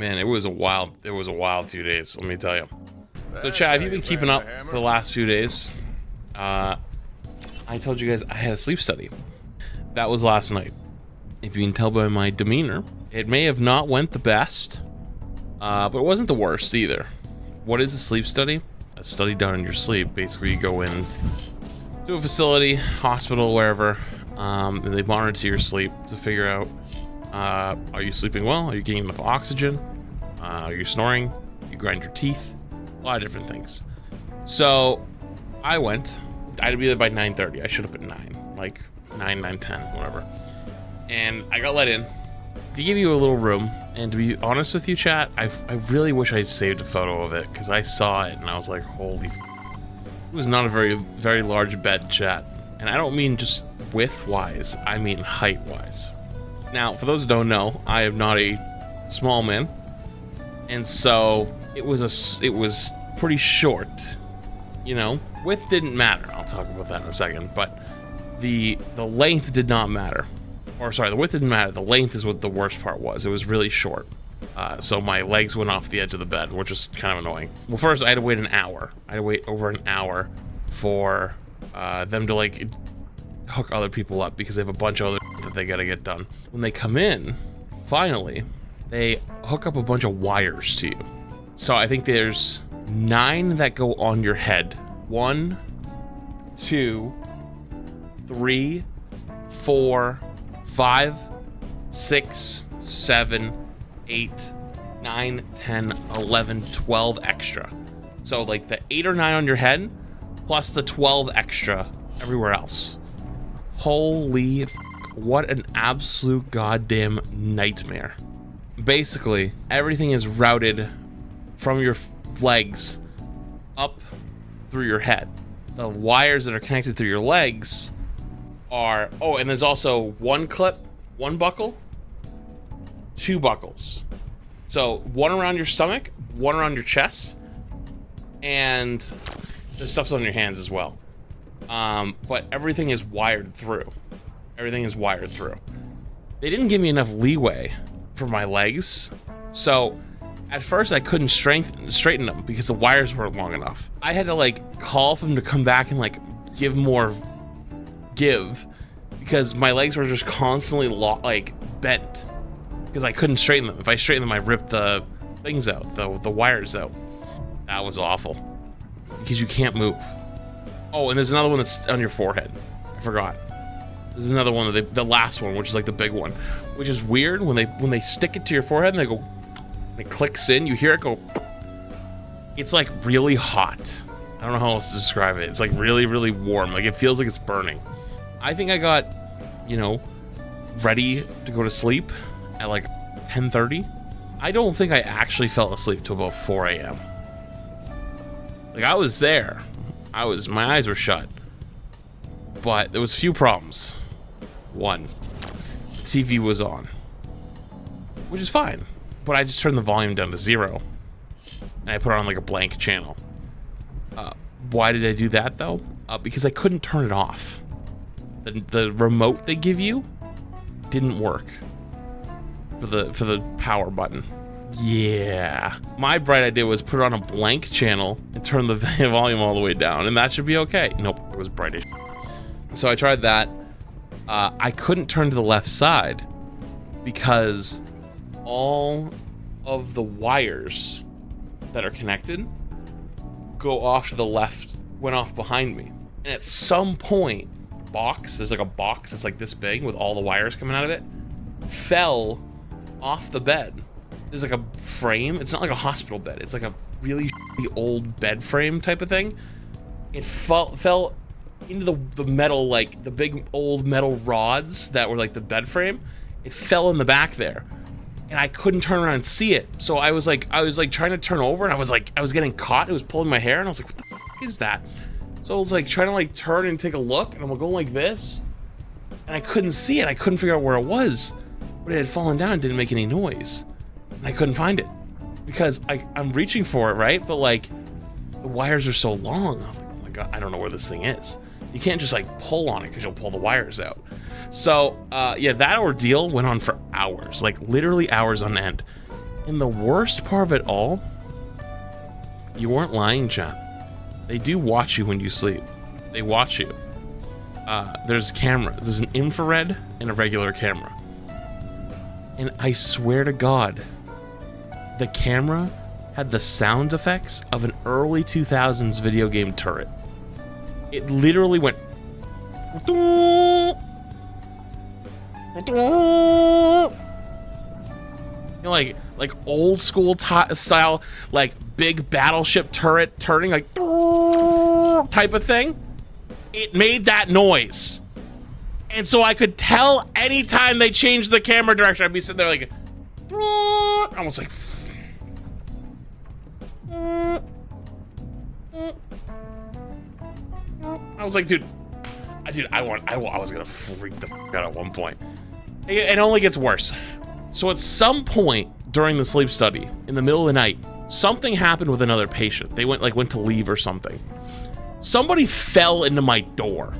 Man, it was a wild few days, let me tell you. So Chad, have you been keeping up for the last few days? I told you guys I had a sleep study. That was last night. If you can tell by my demeanor, it may have not went the best, but it wasn't the worst either. What is a sleep study? A study done in your sleep. Basically, you go in to a facility, hospital, wherever, and they monitor your sleep to figure out, are you sleeping well? Are you getting enough oxygen? Are you snoring? You grind your teeth? A lot of different things. So I went. I had to be there by 9:30. I showed up at 9, like 9:10, whatever. And I got let in. They give you a little room, and to be honest with you, chat, I really wish I saved a photo of it, because I saw it and I was like, holy f. It was not a very large bed, chat. And I don't mean just width-wise, I mean height-wise. Now, for those who don't know, I am not a small man, and so it was pretty short, you know? Width didn't matter. I'll talk about that in a second, but the length did not matter. Or sorry, the width didn't matter. The length is what the worst part was. It was really short. So my legs went off the edge of the bed, which is kind of annoying. Well, first I had to wait an hour. I had to wait over an hour for them to like hook other people up, because they have a bunch of other that they gotta get done. When they come in, finally, they hook up a bunch of wires to you. So I think there's 9 that go on your head. 1, 2, 3, 4, 5, 6, 7, 8, 9, 10, 11, 12 extra. So like the 8 or 9 on your head, plus the 12 extra everywhere else. Holy f, what an absolute goddamn nightmare. Basically, everything is routed from your legs up through your head. The wires that are connected through your legs are, oh, and there's also 1 clip, 1 buckle, 2 buckles. So 1 around your stomach, 1 around your chest, and there's stuff on your hands as well. But everything is wired through. Everything is wired through. They didn't give me enough leeway for my legs, so at first I couldn't straighten them because the wires weren't long enough. I had to like call for them to come back and like give because my legs were just constantly like bent because I couldn't straighten them. If I straightened them, I ripped the things out, the wires out. That was awful because you can't move. Oh, and there's another one that's on your forehead. I forgot. There's another one, the last one, which is like the big one, which is weird when they stick it to your forehead and they go, it clicks in, you hear it go. It's like really hot. I don't know how else to describe it. It's like really, really warm. Like it feels like it's burning. I think I got, you know, ready to go to sleep at like 10:30. I don't think I actually fell asleep till about 4 a.m. Like I was there. My eyes were shut. But there was a few problems. 1, the TV was on, which is fine, but I just turned the volume down to 0 and I put it on like a blank channel. Why did I do that though? Because I couldn't turn it off. The remote they give you didn't work for the power button. Yeah, my bright idea was put it on a blank channel and turn the volume all the way down, and that should be okay. Nope, it was bright as shit. So I tried that. I couldn't turn to the left side because all of the wires that are connected go off to the left, went off behind me. And at some point, there's like a box that's like this big with all the wires coming out of it, fell off the bed. There's like a frame. It's not like a hospital bed. It's like a really old bed frame type of thing. It fell into the metal, like the big old metal rods that were like the bed frame. It fell in the back there, and I couldn't turn around and see it. So I was like trying to turn over, and I was getting caught. It was pulling my hair, and I was like, what the f is that? So I was like trying to like turn and take a look, and I'm going like this, and I couldn't see it. I couldn't figure out where it was, but it had fallen down and didn't make any noise, and I couldn't find it because I'm reaching for it, right? But like the wires are so long. I was like, oh my god, I don't know where this thing is. You can't just like pull on it because you'll pull the wires out. So yeah, that ordeal went on for hours, like literally hours on end. And the worst part of it all, you weren't lying, chat. They do watch you when you sleep. They watch you. There's a camera. There's an infrared and a regular camera. And I swear to God, the camera had the sound effects of an early 2000s video game turret. It literally went... You know, like old school style, like big battleship turret turning, like type of thing. It made that noise, and so I could tell anytime they changed the camera direction, I'd be sitting there like, almost like. I was like, dude, I was gonna freak the fuck out at one point. It only gets worse. So at some point during the sleep study, in the middle of the night, something happened with another patient. They went to leave or something. Somebody fell into my door.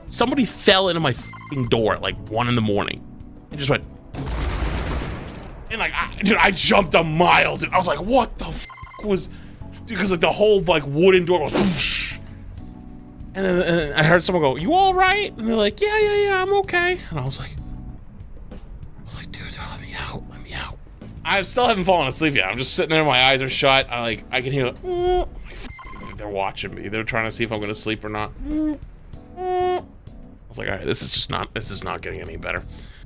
Somebody fell into my fucking door at like 1 in the morning. And just went. And like, I jumped a mile, dude. I was like, what the fuck was, dude, because like the whole like wooden door was whoosh. And then I heard someone go, "You all right?" And they're like, yeah, I'm okay. And I was like, dude, let me out. I still haven't fallen asleep yet. I'm just sitting there, my eyes are shut. I can hear, they're watching me. They're trying to see if I'm gonna sleep or not. I was like, all right, this is not getting any better.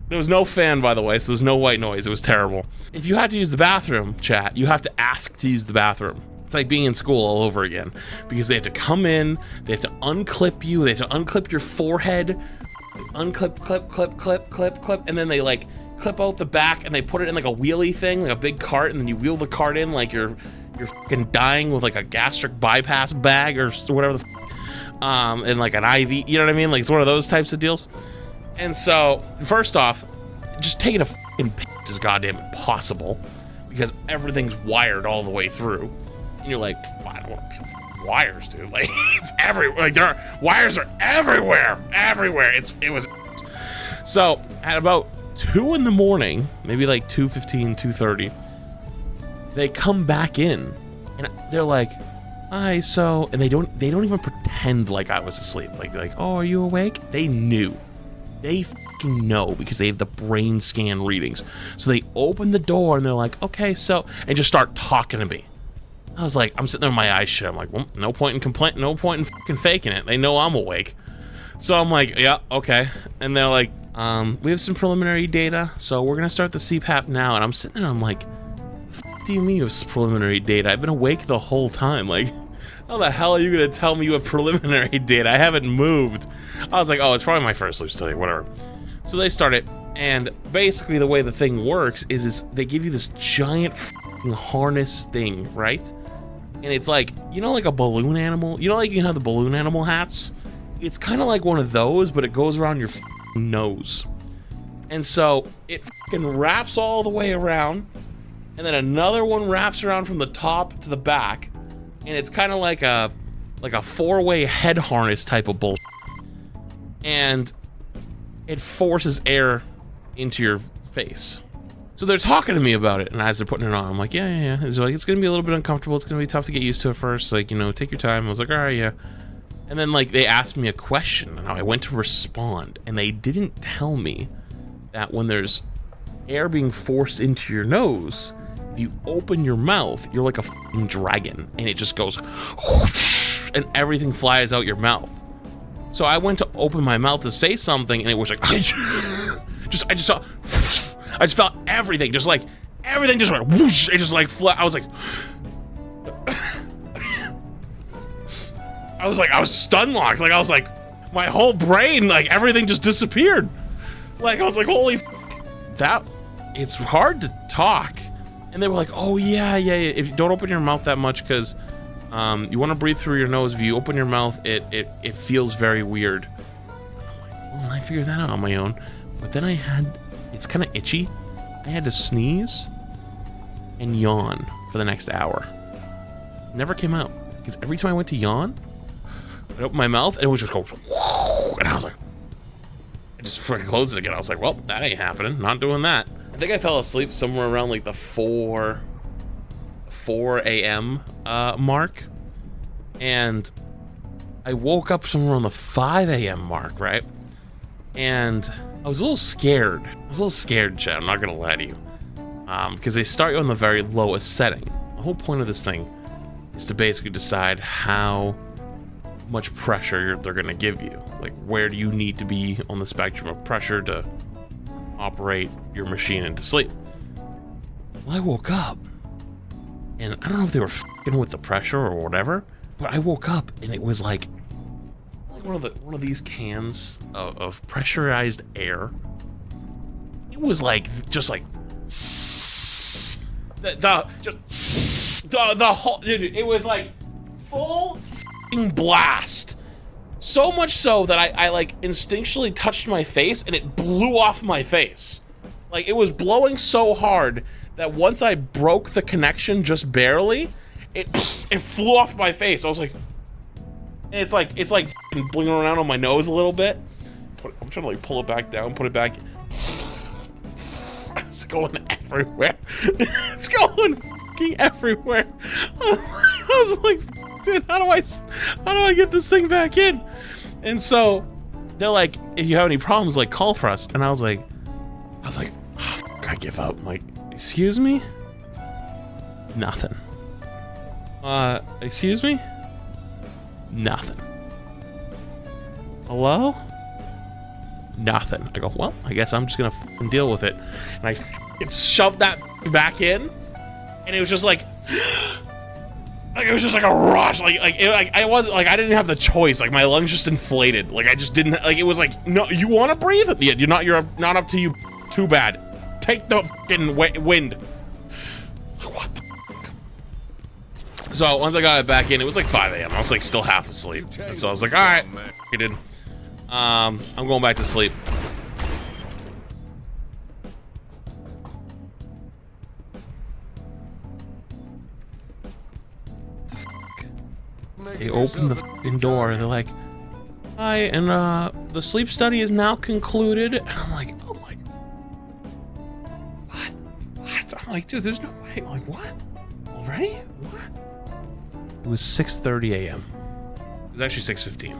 There was no fan, by the way, so there's no white noise. It was terrible. If you had to use the bathroom, chat, you have to ask to use the bathroom. It's like being in school all over again, because they have to come in, they have to unclip you, they have to unclip your forehead, unclip, clip, and then they like clip out the back and they put it in like a wheelie thing, like a big cart, and then you wheel the cart in like you're fucking dying with like a gastric bypass bag or whatever the and like an IV, you know what I mean? Like it's one of those types of deals. And so, first off, just taking a fucking piss is goddamn impossible, because everything's wired all the way through. And you're like, well, I don't want to peel wires, dude. Like, it's everywhere. Like, wires are everywhere. It was. So, at about 2 in the morning, maybe like 2:15, 2:30, they come back in, and they're like, hi, so, and they don't even pretend like I was asleep. Like, oh, are you awake? They knew. They fucking know, because they have the brain scan readings. So they open the door and they're like, okay, so, and just start talking to me. I was like, I'm sitting there with my eyes shut. I'm like, well, no point in fucking faking it. They know I'm awake. So I'm like, yeah, okay. And they're like, we have some preliminary data, so we're gonna start the CPAP now. And I'm sitting there, I'm like, what do you mean you have preliminary data? I've been awake the whole time. Like, how the hell are you gonna tell me you have preliminary data? I haven't moved. I was like, oh, it's probably my first sleep study, whatever. So they start it, and basically the way the thing works is they give you this giant harness thing, right? And it's like, you know, like a balloon animal? You know, like you can have the balloon animal hats? It's kind of like one of those, but it goes around your nose. And so it wraps all the way around, and then another one wraps around from the top to the back, and it's kind of like a 4-way head harness type of bullshit. And it forces air into your face. So they're talking to me about it, and as they're putting it on, I'm like, yeah. It's like, it's gonna be a little bit uncomfortable. It's gonna be tough to get used to at first. Like, you know, take your time. I was like, all right, yeah. And then like they asked me a question, and I went to respond, and they didn't tell me that when there's air being forced into your nose, if you open your mouth, you're like a fucking dragon, and it just goes whoosh, and everything flies out your mouth. So I went to open my mouth to say something, and it was like, I just felt everything, just like, everything just went whoosh, it just like I was stun locked, like I was like, my whole brain, like everything just disappeared. Like I was like, holy it's hard to talk. And they were like, oh yeah, if you don't open your mouth that much, because you want to breathe through your nose. If you open your mouth, it feels very weird. I'm like, well, I figured that out on my own. But then it's kind of itchy. I had to sneeze and yawn for the next hour. Never came out, because every time I went to yawn, I opened my mouth and it was just go, and I was like, I just freaking closed it again. I was like, well, that ain't happening. Not doing that. I think I fell asleep somewhere around like the 4 a.m. Mark, and I woke up somewhere on the 5 a.m. mark, right? And I was a little scared. Chad, I'm not gonna lie to you. Because they start you on the very lowest setting. The whole point of this thing is to basically decide how much pressure they're gonna give you. Like, where do you need to be on the spectrum of pressure to operate your machine into sleep? Well, I woke up, and I don't know if they were f***ing with the pressure or whatever, but I woke up and it was like one of these cans of pressurized air. It was like just like the whole, dude, it was like full f***ing blast. So much so that I like instinctually touched my face and it blew off my face. Like, it was blowing so hard that once I broke the connection just barely, it flew off my face. I was like, it's like blinging around on my nose a little bit. I'm trying to like pull it back down, put it back. It's going everywhere. It's going fucking everywhere. I was like, dude, how do I get this thing back in? And so they're like, if you have any problems, like, call for us. And I was like, oh, fuck, I give up. I'm like, excuse me? Nothing. Excuse me? Nothing. Hello? Nothing. I go, well, I guess I'm just gonna fucking deal with it. And I shoved that back in, and it was just like it was just like a rush. I wasn't like, I didn't have the choice. Like, my lungs just inflated. Like, I just didn't, like, it was like, no, you want to breathe? Yeah, you're not up to you. Too bad. Take the fucking wind. Like, what the fuck? So once I got it back in, it was like 5 a.m. I was like still half asleep, and so I was like, all right, it did. I'm going back to sleep. They opened the fucking door and they're like, hi, and the sleep study is now concluded. And I'm like, oh my, what? I'm like, dude, there's no way. I'm like, what? Already? What? It was 6:30 a.m. It was actually 6:15.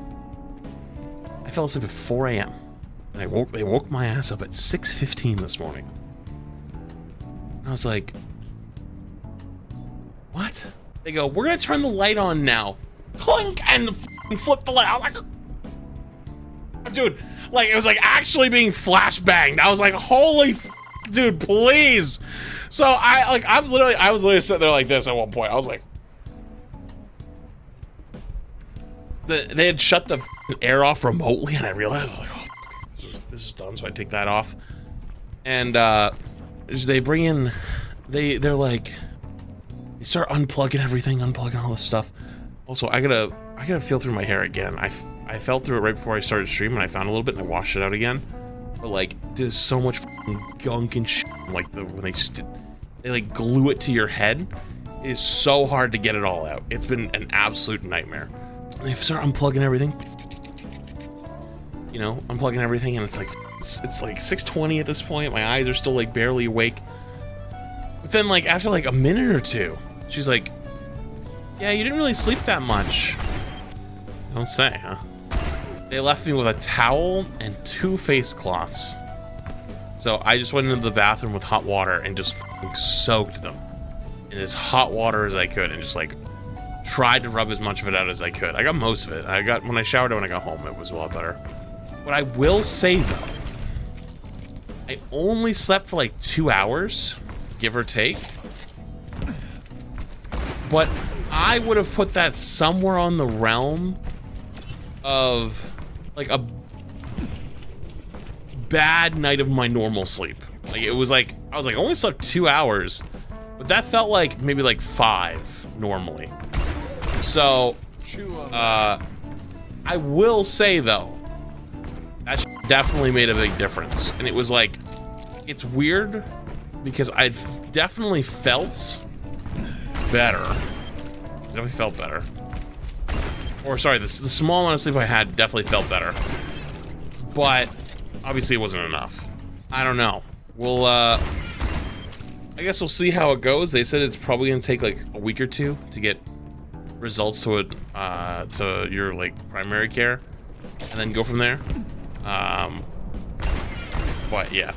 I fell asleep at 4 a.m. and they woke my ass up at 6:15 this morning. I was like, what? They go, we're gonna turn the light on now. Clink, and flip the light. I'm like, dude, like, it was like actually being flashbanged. I was like, holy dude, please. So I was literally sitting there like this at one point. I was like, they had shut the air off remotely, and I realized, I was like, oh, this is done. So I take that off, and they bring in, they're like, they start unplugging everything, unplugging all this stuff. Also, I gotta feel through my hair again. I felt through it right before I started streaming. I found a little bit and I washed it out again. But like, there's so much gunk and shit. Like when they like glue it to your head, it is so hard to get it all out. It's been an absolute nightmare. And they start unplugging everything. You know, unplugging everything, and it's like 6:20 at this point. My eyes are still like barely awake. But then like after like a minute or two, she's like, yeah, you didn't really sleep that much. Don't say, huh? They left me with a towel and 2 face cloths. So I just went into the bathroom with hot water and just soaked them in as hot water as I could, and just like tried to rub as much of it out as I could. I got most of it. When I showered when I got home, it was a lot better. What I will say though, I only slept for like 2 hours, give or take. But I would have put that somewhere on the realm of like a bad night of my normal sleep. Like, it was like, I was like, I only slept 2 hours, but that felt like maybe like 5 normally. So, I will say though, that definitely made a big difference. And it was like, it's weird because I've definitely felt better. Definitely felt better. Or sorry, the small amount of sleep I had definitely felt better. But obviously it wasn't enough. I don't know. we'll I guess we'll see how it goes. They said it's probably gonna take like a week or two to get results to your like primary care, and then go from there. But yeah,